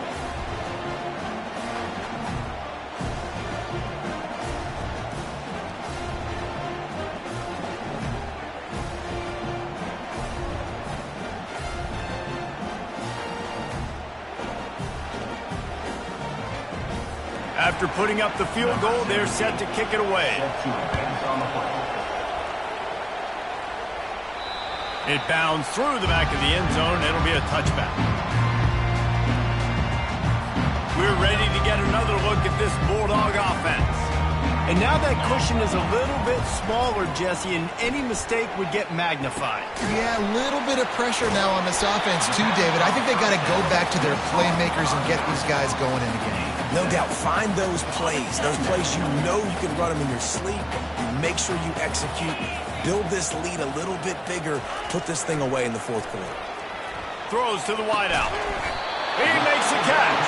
After After putting up the field goal, they're set to kick it away. It bounds through the back of the end zone. It'll be a touchback. We're ready to get another look at this Bulldog offense. And now that cushion is a little bit smaller, Jesse, and any mistake would get magnified. Yeah, a little bit of pressure now on this offense too, David. I think they got to go back to their playmakers and get these guys going in the game. No doubt. Find those plays you know you can run them in your sleep. You make sure you execute. Build this lead a little bit bigger. Put this thing away in the fourth quarter. Throws to the wideout. He makes a catch.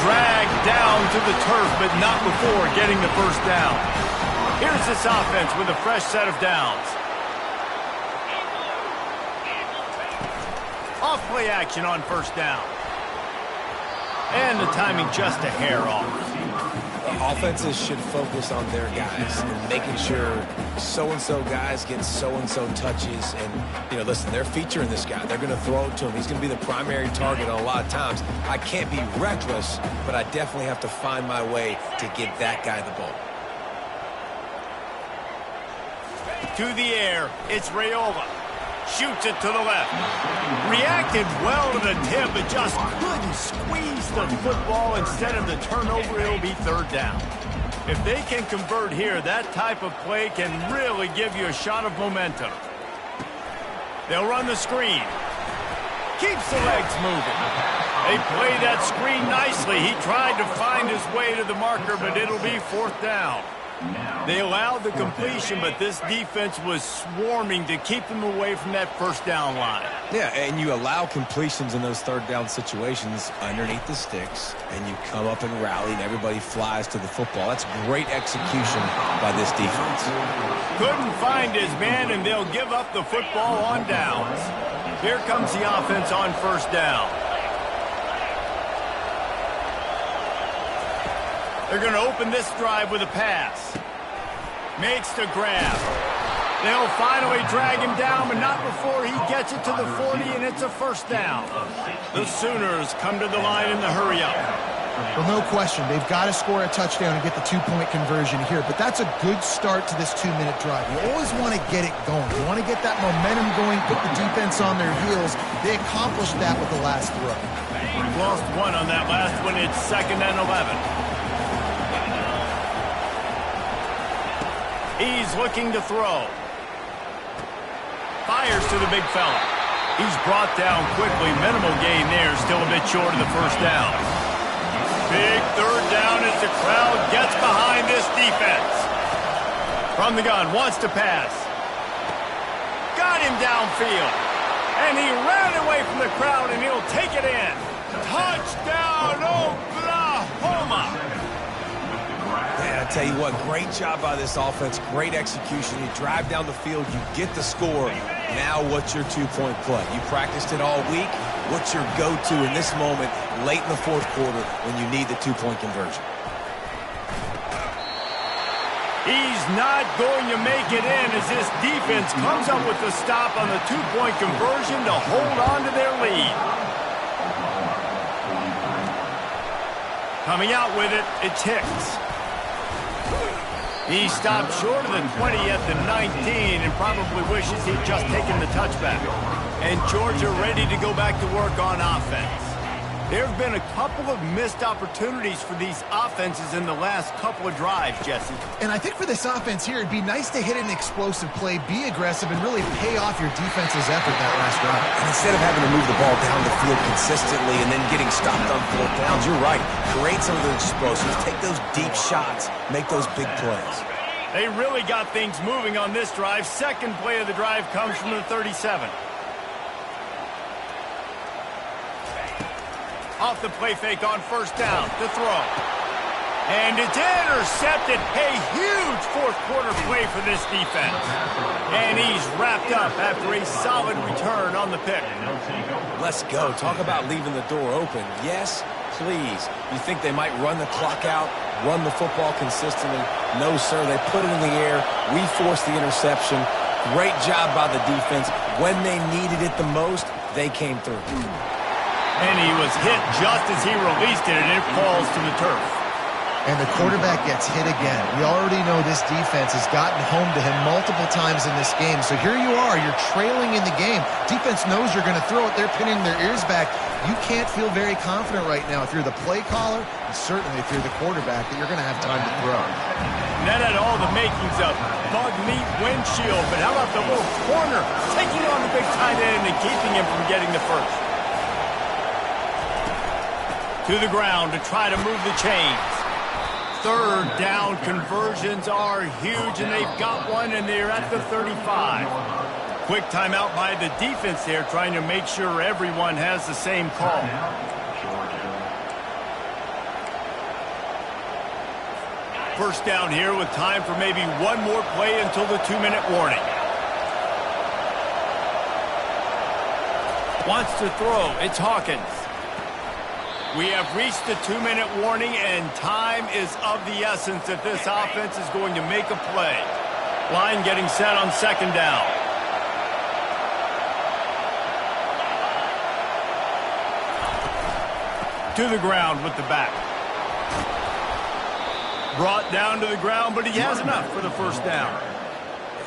Dragged down to the turf, but not before getting the first down. Here's this offense with a fresh set of downs. Off play action on first down. And the timing just a hair off. Offenses should focus on their guys and making sure so-and-so guys get so-and-so touches. And, listen, they're featuring this guy. They're going to throw it to him. He's going to be the primary target a lot of times. I can't be reckless, but I definitely have to find my way to get that guy the ball. To the air, it's Raiola. Shoots it to the left. Reacted well to the tip, but just couldn't squeeze the football. Instead of the turnover, it'll be third down. If they can convert here, that type of play can really give you a shot of momentum. They'll run the screen. Keeps the legs moving. They play that screen nicely. He tried to find his way to the marker, but it'll be fourth down. They allowed the completion, but this defense was swarming to keep them away from that first down line. Yeah, and you allow completions in those third down situations underneath the sticks, and you come up and rally, and everybody flies to the football. That's great execution by this defense. Couldn't find his man, and they'll give up the football on downs. Here comes the offense on first down. They're going to open this drive with a pass. Makes the grab. They'll finally drag him down, but not before he gets it to the 40, and it's a first down. The Sooners come to the line in the hurry-up. Well, no question. They've got to score a touchdown and get the two-point conversion here, but that's a good start to this two-minute drive. You always want to get it going. You want to get that momentum going, put the defense on their heels. They accomplished that with the last throw. Lost one on that last one. It's 2nd and 11. He's looking to throw. Fires to the big fella. He's brought down quickly. Minimal gain there. Still a bit short of the first down. Big third down as the crowd gets behind this defense. From the gun, wants to pass. Got him downfield. And he ran away from the crowd, and he'll take it in. Touchdown, Oklahoma! I tell you what, great job by this offense, great execution. You drive down the field, you get the score. Now what's your two-point play? You practiced it all week. What's your go-to in this moment late in the fourth quarter when you need the two-point conversion? He's not going to make it in as this defense comes up with the stop on the two-point conversion to hold on to their lead. Coming out with it, it's Hicks. He stopped short of the 20 at the 19 and probably wishes he'd just taken the touchback. And Georgia ready to go back to work on offense. There have been a couple of missed opportunities for these offenses in the last couple of drives, Jesse. And I think for this offense here, it'd be nice to hit an explosive play, be aggressive, and really pay off your defense's effort that last drive. And instead of having to move the ball down the field consistently and then getting stopped on fourth downs, you're right. Create some of those explosives. Take those deep shots. Make those big plays. They really got things moving on this drive. Second play of the drive comes from the 37. Off the play fake on first down to throw. And it's intercepted. A huge fourth quarter play for this defense. And he's wrapped up after a solid return on the pick. Let's go. Talk about leaving the door open. Yes, please. You think they might run the clock out, run the football consistently? No, sir. They put it in the air. We forced the interception. Great job by the defense. When they needed it the most, they came through. And he was hit just as he released it, and it falls to the turf. and the quarterback gets hit again. We already know this defense has gotten home to him multiple times in this game. So here you are, you're trailing in the game. Defense knows you're going to throw it. They're pinning their ears back. You can't feel very confident right now if you're the play caller, and certainly if you're the quarterback, that you're going to have time to throw. And that had all the makings of bug meat windshield, but how about the little corner taking on the big tight end and keeping him from getting the first? To the ground to try to move the chains. Third down conversions are huge, and they've got one, and they're at the 35. Quick timeout by the defense there, trying to make sure everyone has the same call. First down here with time for maybe one more play until the 2-minute warning. Wants to throw. It's Hawkins. We have reached the 2-minute warning, and time is of the essence if this offense is going to make a play. Line getting set on second down. To the ground with the back. Brought down to the ground, but he has enough for the first down.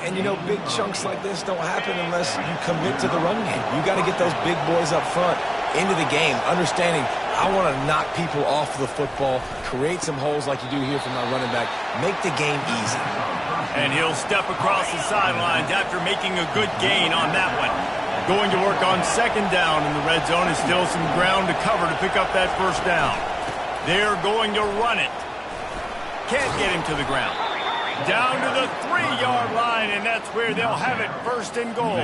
And, you know, big chunks like this don't happen unless you commit to the run game. You got to get those big boys up front into the game, understanding I want to knock people off the football, create some holes like you do here from my running back, make the game easy. And he'll step across the sidelines after making a good gain on that one. Going to work on second down in the red zone, and still some ground to cover to pick up that first down. They're going to run it. Can't get him to the ground. Down to the 3-yard line, and that's where they'll have it, first and goal.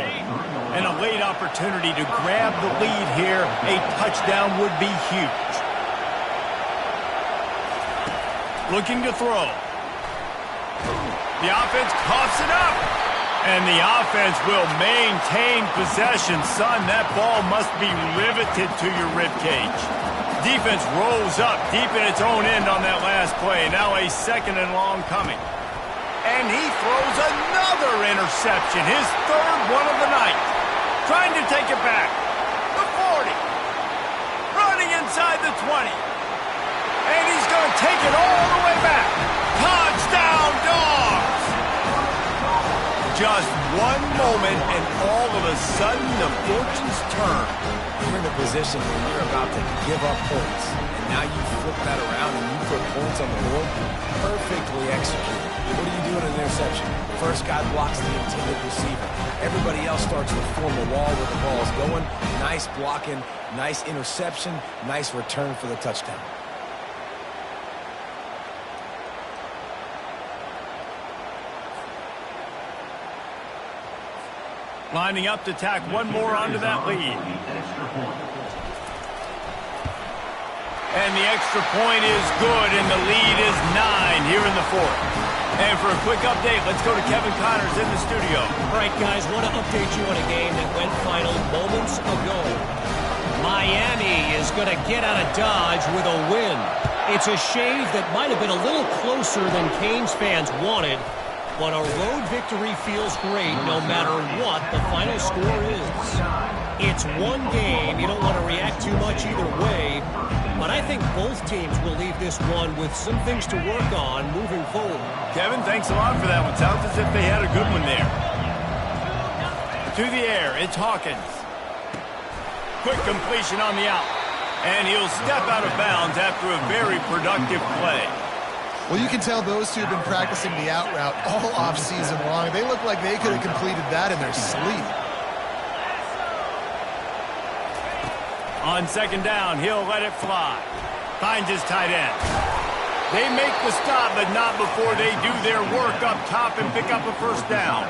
And a late opportunity to grab the lead here. A touchdown would be huge. Looking to throw. The offense coughs it up. And the offense will maintain possession. Son, that ball must be riveted to your ribcage. Defense rolls up deep in its own end on that last play. Now a second and long coming. And he throws another interception, his third one of the night. Trying to take it back. The 40. Running inside the 20. And he's going to take it all the way back. Touchdown, Dogs! Just one moment, and all of a sudden, the fortunes turn. You're in a position where you're about to give up points. And now you flip that around and you put points on the board. Perfectly executed. What do you do in an interception? First guy blocks the intended receiver. Everybody else starts to form a wall where the ball is going. Nice blocking, nice interception, nice return for the touchdown. Lining up to tack one more onto that lead. And the extra point is good, and the lead is 9 here in the fourth. And for a quick update, let's go to Kevin Connors in the studio. All right, guys, want to update you on a game that went final moments ago. Miami is going to get out of Dodge with a win. It's a shave that might have been a little closer than Canes fans wanted, but a road victory feels great no matter what the final score is. It's one game. You don't want to react too much either way, but I think both teams will leave this one with some things to work on moving forward. Kevin, thanks a lot for that one. Sounds as if they had a good one there. To the air, it's Hawkins. Quick completion on the out. And he'll step out of bounds after a very productive play. Well, you can tell those two have been practicing the out route all offseason long. They look like they could have completed that in their sleep. On second down, he'll let it fly. Finds his tight end. They make the stop, but not before they do their work up top and pick up a first down.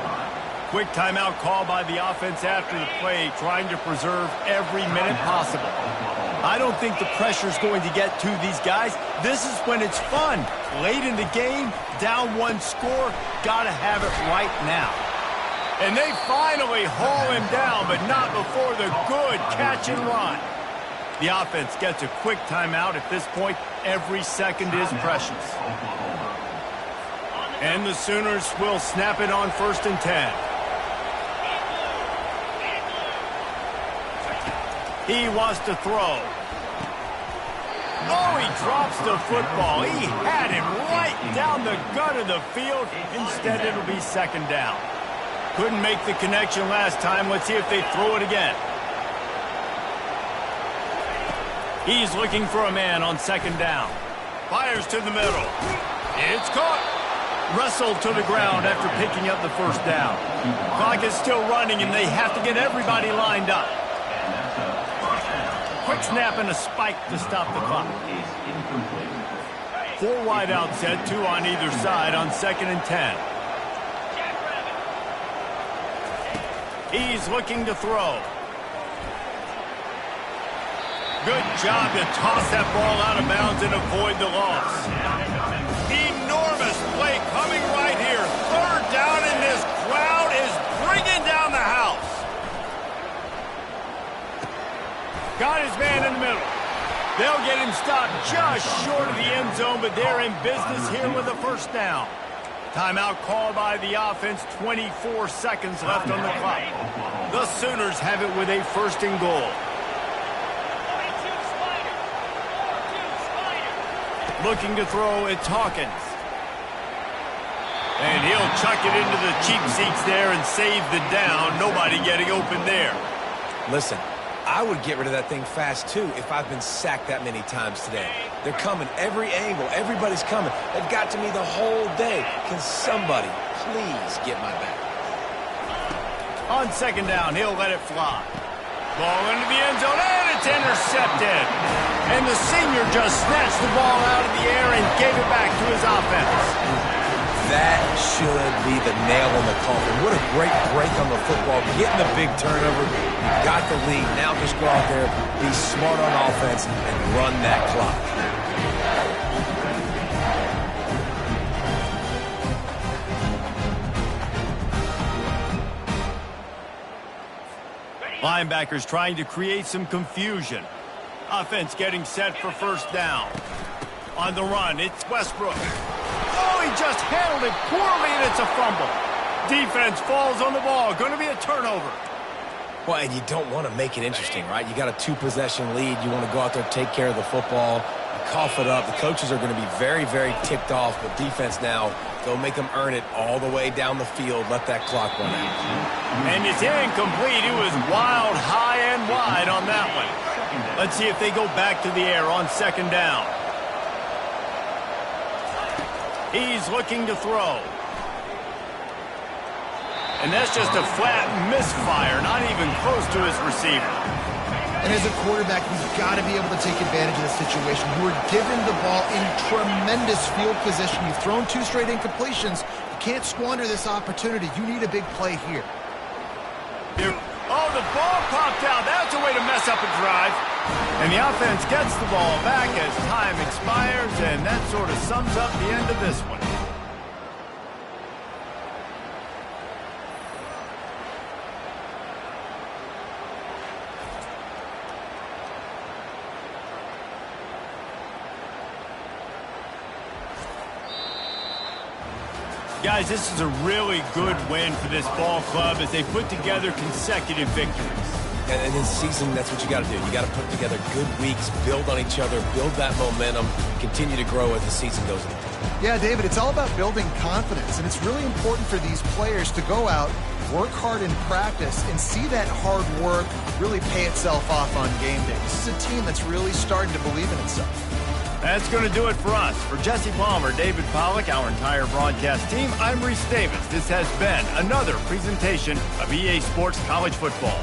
Quick timeout call by the offense after the play, trying to preserve every minute possible. I don't think the pressure's going to get to these guys. This is when it's fun. Late in the game, down one score, gotta have it right now. And they finally haul him down, but not before the good catch and run. The offense gets a quick timeout. At this point, every second is precious. And the Sooners will snap it on 1st and 10. He wants to throw. Oh, Oh, he drops the football. He had him right down the gut of the field. Instead, it'll be second down. Couldn't make the connection last time. Let's see if they throw it again. He's looking for a man on second down. Fires to the middle. It's caught. Wrestled to the ground after picking up the first down. Clock is still running, and they have to get everybody lined up. Quick snap and a spike to stop the clock. 4 wide out set, 2 on either side on 2nd and 10. He's looking to throw. Good job to toss that ball out of bounds and avoid the loss. Enormous play coming right here. 3rd down, and this crowd is bringing down the house. Got his man in the middle. They'll get him stopped just short of the end zone, but they're in business here with a first down. Timeout called by the offense, 24 seconds left on the clock. The Sooners have it with a 1st and goal. Looking to throw, it's Hawkins. And he'll chuck it into the cheap seats there and save the down. Nobody getting open there. Listen, I would get rid of that thing fast, too, if I've been sacked that many times today. They're coming every angle. Everybody's coming. They've got to me the whole day. Can somebody please get my back? On second down, he'll let it fly. Ball into the end zone, and it's intercepted. And the senior just snatched the ball out of the air and gave it back to his offense. That should be the nail in the coffin. What a great break on the football. Getting the big turnover. You got the lead. Now just go out there, be smart on offense, and run that clock. Linebackers trying to create some confusion. Offense getting set for first down. On the run, it's Westbrook. Oh, he just handled it poorly, and it's a fumble. Defense falls on the ball. Going to be a turnover. Well, and you don't want to make it interesting, right? You got a 2-possession lead. You want to go out there, take care of the football, cough it up. The coaches are going to be very, very ticked off, but defense now, go make them earn it all the way down the field. Let that clock run out. And it's incomplete. It was wild, high and wide on that one. Let's see if they go back to the air on second down. He's looking to throw. And that's just a flat misfire, not even close to his receiver. And as a quarterback, you've got to be able to take advantage of the situation. You were given the ball in tremendous field position. You've thrown 2 straight incompletions. You can't squander this opportunity. You need a big play here. Oh, the ball popped out. That's a way to mess up a drive. And the offense gets the ball back as time expires, and that sort of sums up the end of this one. Guys, this is a really good win for this ball club as they put together consecutive victories. And this season, that's what you got to do. You got to put together good weeks, build on each other, build that momentum, continue to grow as the season goes on. Yeah, David, it's all about building confidence, and it's really important for these players to go out, work hard in practice, and see that hard work really pay itself off on game day. This is a team that's really starting to believe in itself. That's going to do it for us. For Jesse Palmer, David Pollack, our entire broadcast team, I'm Reese Davis. This has been another presentation of EA Sports College Football.